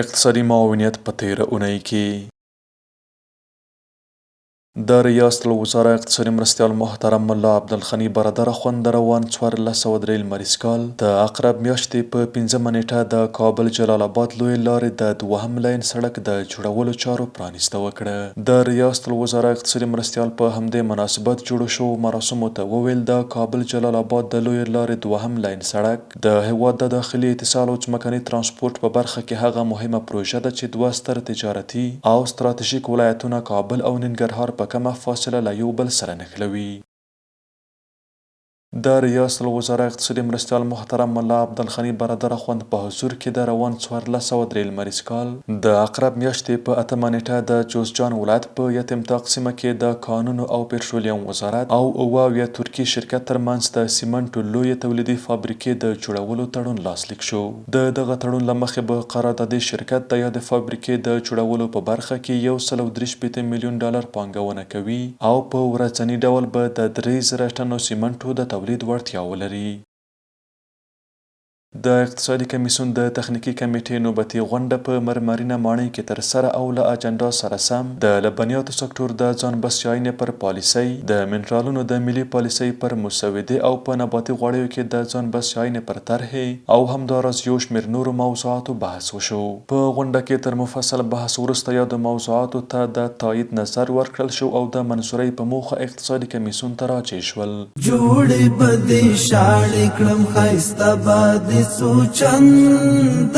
اقتصادي معاونيت په تېره اونۍ کې د ریاست الوزرا اقتصادي مرستیال محترم ملا عبدالغني برادر اخوند د روان 1403 لمریز کال د عقرب میاشتې په 5مه نیټه د کابل جلال آباد لویې لارې د دوهم لاین سړک د جوړولو چارو پرانیسته وکړه. د ریاست الوزرا اقتصادي مرستیال په همدې مناسبت جوړو شوو مراسمو ته وویل د کابل جلال آباد د لویې لارې دوهم لاین سړک د هیواد د داخلي اتصال او ځمکني ترانسپورت په برخه کې هغه مهمه پروژه ده چې دوه ستر تجارتي او ستراتیژیک ولایتونه کابل او ننګرهار په کمه فاصله له یو بل سره نښلوي. د ریاست الوزرا اقتصادي مرستیال محترم ملا عبدالغني برادر اخوند په حضور کې د روان 1403 لمریز کال د عقرب میاشتې په 8مه نیټه د جوزجان ولایت په یتیم تقسیمه کې د کانونو او پېټرولیم وزارت او اوه ترکي شرکت ترمنځ د سیمنټو لویې تولیدي فابریکې د جوړولو تړون لاسلیک شو. د دغه تړون له مخې به قراردادي شرکت د یادې فابریکې د جوړولو په برخه کې 1.3 میلیون ډالر پانګونه کوي او په ورځني ډول به د 3000 ټنو سیمنټو د تولید وړتیا ولري. د اقتصادي کمیسیون د تخنیکي کمیټې نوبتي غونډه په مرمرینه ماڼۍ کې ترسره او له اجنډا سره سم د لبنیاتو سکتور د ځان بسیاینې پر پالیسۍ، د منرالونو د ملي پالیسۍ پر مسودې او په نباتي غوړیو کې د ځان بسیاینې پر طرحې او همداراز یو شمېر نورو موضوعاتو بحث وشو. په غونډه کې تر مفصل بحث وروسته یادو موضوعاتو ته د تایید نظر ورکړل شو او د منظورۍ په موخه اقتصادي کمیسیون ته راجع شول. جوړې بدې شاړې کړم ښایسته به دې څو چند